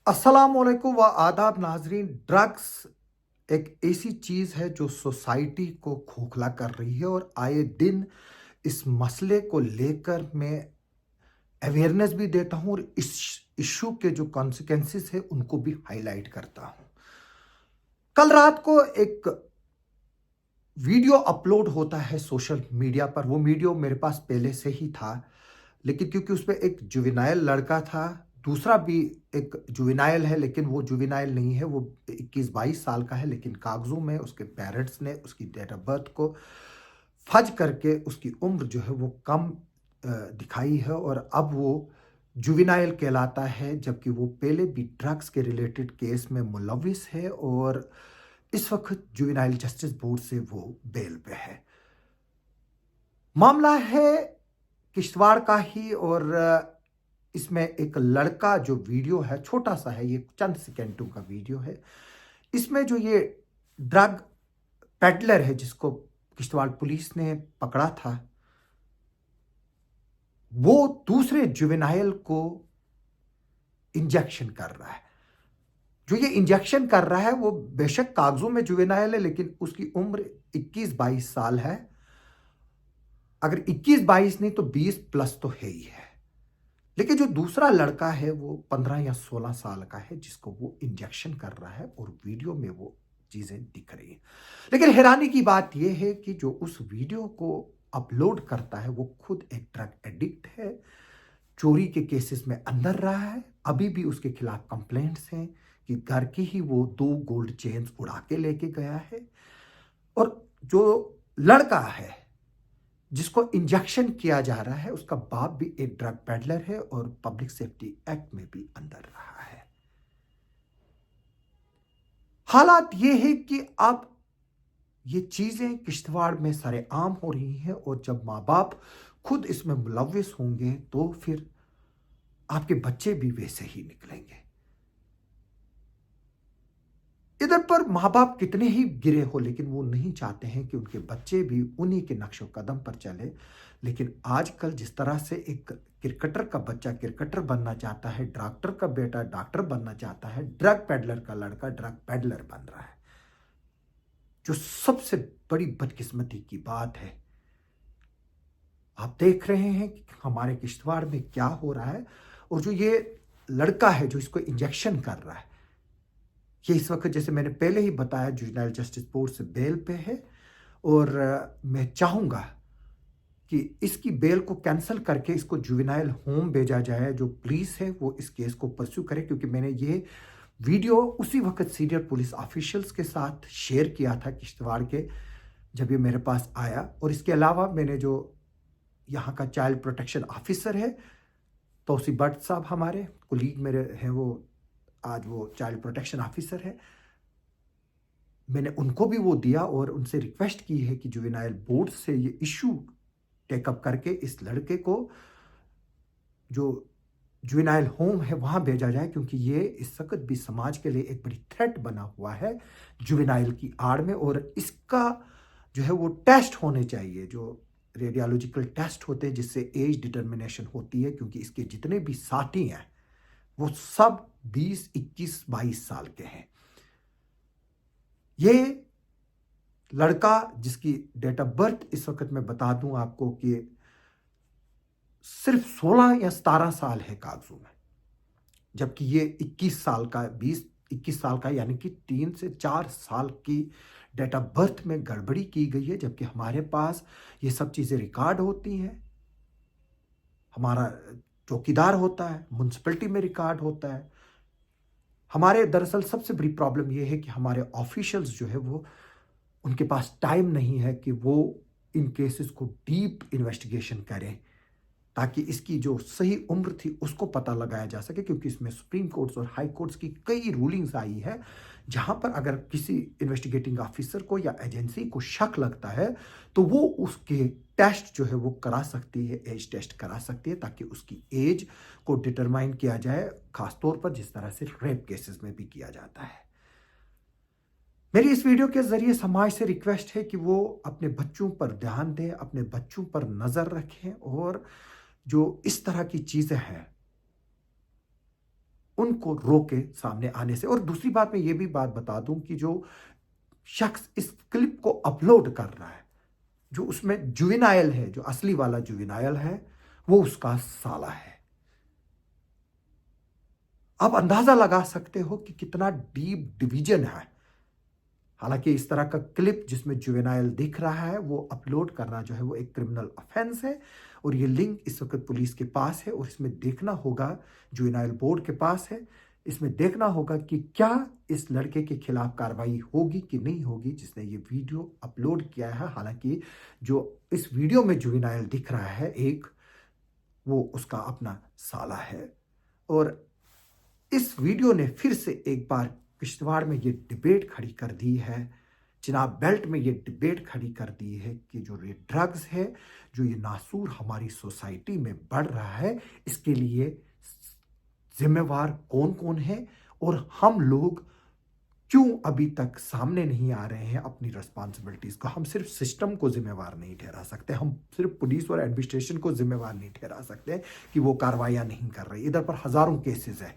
अस्सलामुअलैकुम व आदाब नाजरीन। ड्रग्स एक ऐसी चीज़ है जो सोसाइटी को खोखला कर रही है और आए दिन इस मसले को लेकर मैं अवेयरनेस भी देता हूँ और इस इशू के जो कॉन्सिक्वेंसेस है उनको भी हाईलाइट करता हूँ। कल रात को एक वीडियो अपलोड होता है सोशल मीडिया पर। वो वीडियो मेरे पास पहले से ही था, लेकिन क्योंकि उसमें एक जुवेनाइल लड़का था, दूसरा भी एक जुवेनाइल है, लेकिन वो जुवेनाइल नहीं है, वो 21-22 साल का है, लेकिन कागज़ों में उसके पेरेंट्स ने उसकी डेट ऑफ बर्थ को फर्ज करके उसकी उम्र जो है वो कम दिखाई है और अब वो जुवेनाइल कहलाता है, जबकि वो पहले भी ड्रग्स के रिलेटेड केस में मुलविस है और इस वक्त जुवेनाइल जस्टिस बोर्ड से वो बेल पे है। मामला है किश्तवाड़ का ही और इसमें एक लड़का, जो वीडियो है छोटा सा है, ये चंद सेकेंडों का वीडियो है। इसमें जो ये ड्रग पेडलर है जिसको किश्तवाड़ पुलिस ने पकड़ा था, वो दूसरे जुवेनाइल को इंजेक्शन कर रहा है। जो ये इंजेक्शन कर रहा है वो बेशक कागजों में जुवेनाइल है, लेकिन उसकी उम्र 21-22 साल है। अगर 21-22 नहीं तो 20 प्लस तो है ही है। लेकिन जो दूसरा लड़का है वो 15 या 16 साल का है जिसको वो इंजेक्शन कर रहा है और वीडियो में वो चीजें दिख रही हैं। लेकिन हैरानी की बात यह है कि जो उस वीडियो को अपलोड करता है वो खुद एक ड्रग एडिक्ट है, चोरी के केसेस में अंदर रहा है। अभी भी उसके खिलाफ कंप्लेंट्स हैं कि घर की ही वो 2 गोल्ड चेन्स उड़ा के लेके गया है। और जो लड़का है जिसको इंजेक्शन किया जा रहा है उसका बाप भी एक ड्रग पेडलर है और पब्लिक सेफ्टी एक्ट में भी अंदर रहा है। हालात ये है कि अब ये चीजें किश्तवाड़ में सरेआम हो रही हैं और जब माँ बाप खुद इसमें मुलविस होंगे तो फिर आपके बच्चे भी वैसे ही निकलेंगे। इधर पर माँ बाप कितने ही गिरे हो, लेकिन वो नहीं चाहते हैं कि उनके बच्चे भी उन्हीं के नक्शो कदम पर चले। लेकिन आजकल जिस तरह से एक क्रिकेटर का बच्चा क्रिकेटर बनना चाहता है, डॉक्टर का बेटा डॉक्टर बनना चाहता है, ड्रग पेडलर का लड़का ड्रग पेडलर बन रहा है। जो सबसे बड़ी बदकिस्मती की बात है, आप देख रहे हैं कि हमारे किश्तवाड़ में क्या हो रहा है। और जो ये लड़का है जो इसको इंजेक्शन कर रहा है, ये इस वक्त जैसे मैंने पहले ही बताया जुवेनाइल जस्टिस बोर्ड से बेल पे है और मैं चाहूँगा कि इसकी बेल को कैंसिल करके इसको जुवेनाइल होम भेजा जाए। जो पुलिस है वो इस केस को परस्यू करे, क्योंकि मैंने ये वीडियो उसी वक्त सीनियर पुलिस ऑफिशियल्स के साथ शेयर किया था किश्तवाड़ के, जब ये मेरे पास आया। और इसके अलावा मैंने जो यहाँ का चाइल्ड प्रोटेक्शन ऑफिसर है तौसीफ भट्ट साहब, हमारे कुलीग मेरे हैं, वो आज वो चाइल्ड प्रोटेक्शन ऑफिसर है, मैंने उनको भी वो दिया और उनसे रिक्वेस्ट की है कि जुवेनाइल बोर्ड से ये इशू टेकअप करके इस लड़के को जो जुवेनाइल होम है वहां भेजा जाए, क्योंकि ये इस वक्त भी समाज के लिए एक बड़ी थ्रेट बना हुआ है जुवेनाइल की आड़ में। और इसका जो है वो टेस्ट होने चाहिए, जो रेडियोलॉजिकल टेस्ट होते हैं जिससे एज डिटर्मिनेशन होती है, क्योंकि इसके जितने भी साथी हैं वो सब 20, 21, 22 साल के हैं। ये लड़का जिसकी डेट ऑफ बर्थ इस वक्त मैं बता दूं आपको कि सिर्फ 16 या 17 साल है कागजों में, जबकि ये 21 साल का, 20-21 साल का, यानी कि 3 से 4 साल की डेट ऑफ बर्थ में गड़बड़ी की गई है। जबकि हमारे पास ये सब चीज़ें रिकॉर्ड होती हैं, हमारा चौकीदार होता है, म्यूनसिपैलिटी में रिकॉर्ड होता है। हमारे दरअसल सबसे बड़ी प्रॉब्लम यह है कि हमारे ऑफिशियल्स जो है वो, उनके पास टाइम नहीं है कि वो इन केसेस को डीप इन्वेस्टिगेशन करें ताकि इसकी जो सही उम्र थी उसको पता लगाया जा सके। क्योंकि इसमें सुप्रीम कोर्ट्स और हाई कोर्ट्स की कई रूलिंग्स आई है जहां पर अगर किसी इन्वेस्टिगेटिंग ऑफिसर को या एजेंसी को शक लगता है तो वो उसके टेस्ट जो है वो करा सकती है, एज टेस्ट करा सकती है, ताकि उसकी एज को डिटरमाइन किया जाए, खासतौर पर जिस तरह से रेप केसेस में भी किया जाता है। मेरी इस वीडियो के जरिए समाज से रिक्वेस्ट है कि वो अपने बच्चों पर ध्यान दें, अपने बच्चों पर नजर रखें और जो इस तरह की चीजें हैं उनको रोके सामने आने से। और दूसरी बात मैं ये भी बात बता दूं कि जो शख्स इस क्लिप को अपलोड कर रहा है, जो उसमें जुवेनाइल है, जो असली वाला जुवेनाइल है, वो उसका साला है। आप अंदाजा लगा सकते हो कि कितना डीप डिवीजन है। हालांकि इस तरह का क्लिप जिसमें जुवेनाइल दिख रहा है वो अपलोड करना जो है वो एक क्रिमिनल ऑफेंस है, और ये लिंक इस वक्त पुलिस के पास है और इसमें देखना होगा, जुवेनाइल बोर्ड के पास है, इसमें देखना होगा कि क्या इस लड़के के खिलाफ कार्रवाई होगी कि नहीं होगी जिसने ये वीडियो अपलोड किया है। हालांकि जो इस वीडियो में जुवेनाइल दिख रहा है एक, वो उसका अपना साला है। और इस वीडियो ने फिर से एक बार किश्तवाड़ में ये डिबेट खड़ी कर दी है, चिनाब बेल्ट में ये डिबेट खड़ी कर दी है कि जो ये ड्रग्स है, जो ये नासूर हमारी सोसाइटी में बढ़ रहा है, इसके लिए जिम्मेवार कौन कौन है, और हम लोग क्यों अभी तक सामने नहीं आ रहे हैं अपनी रिस्पॉन्सिबिलिटीज को। हम सिर्फ सिस्टम को जिम्मेवार नहीं ठहरा सकते, हम सिर्फ पुलिस और एडमिनिस्ट्रेशन को जिम्मेवार नहीं ठहरा सकते कि वो कार्रवाइयां नहीं कर रही। इधर पर हजारों केसेस है,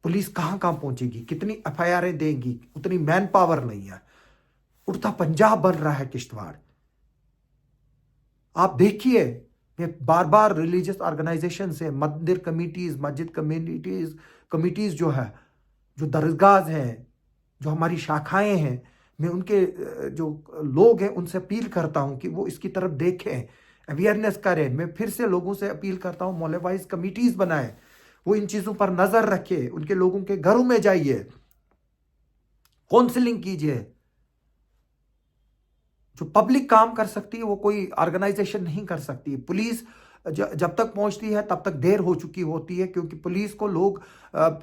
पुलिस कहां कहां पहुंचेगी, कितनी एफआईआर देंगी, उतनी मैन पावर नहीं है। उड़ता पंजाब बन रहा है किश्तवाड़। आप देखिए, ये बार बार रिलीजियस ऑर्गेनाइजेशन से, मंदिर कमिटीज, मस्जिद कमिटीज जो है, जो दरगाह हैं, जो हमारी शाखाएं हैं, मैं उनके जो लोग हैं उनसे अपील करता हूं कि वो इसकी तरफ देखें, अवेयरनेस करें। मैं फिर से लोगों से अपील करता हूं, मोहल्ले वाइज कमिटीज बनाएं, वो इन चीजों पर नजर रखे, उनके लोगों के घरों में जाइए, काउंसलिंग कीजिए। जो पब्लिक काम कर सकती है वो कोई ऑर्गेनाइजेशन नहीं कर सकती। पुलिस जब तक पहुंचती है तब तक देर हो चुकी होती है, क्योंकि पुलिस को लोग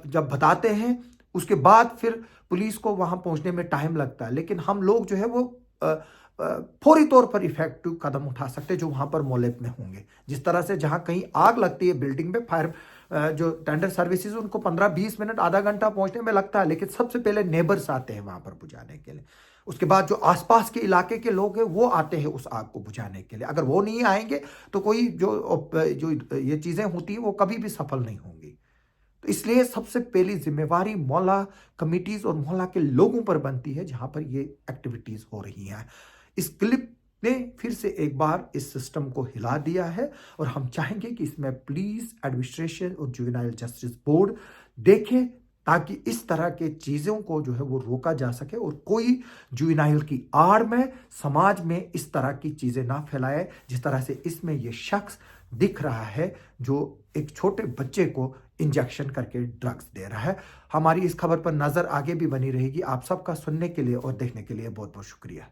जब बताते हैं उसके बाद फिर पुलिस को वहां पहुंचने में टाइम लगता है। लेकिन हम लोग जो है वो फौरी तौर पर इफेक्टिव कदम उठा सकते हैं जो वहां पर मोहल्ले में होंगे। जिस तरह से जहां कहीं आग लगती है बिल्डिंग में, फायर जो टेंडर सर्विसेज उनको 15-20 मिनट, आधा घंटा पहुंचने में लगता है, लेकिन सबसे पहले नेबर्स आते हैं वहां पर बुझाने के लिए। उसके बाद जो आसपास के इलाके के लोग हैं वो आते हैं उस आग को बुझाने के लिए। अगर वो नहीं आएंगे तो कोई जो ये चीजें होती है वो कभी भी सफल नहीं होंगी। तो इसलिए सबसे पहली जिम्मेवारी मोहल्ला कमिटीज और मोहल्ला के लोगों पर बनती है जहां पर ये एक्टिविटीज हो रही हैं। इस क्लिप ने फिर से एक बार इस सिस्टम को हिला दिया है, और हम चाहेंगे कि इसमें पुलिस, एडमिनिस्ट्रेशन और जुवेनाइल जस्टिस बोर्ड देखे, ताकि इस तरह के चीजों को जो है वो रोका जा सके और कोई जुवेनाइल की आड़ में समाज में इस तरह की चीजें ना फैलाए जिस तरह से इसमें ये शख्स दिख रहा है जो एक छोटे बच्चे को इंजेक्शन करके ड्रग्स दे रहा है। हमारी इस खबर पर नजर आगे भी बनी रहेगी। आप सबका सुनने के लिए और देखने के लिए बहुत बहुत शुक्रिया।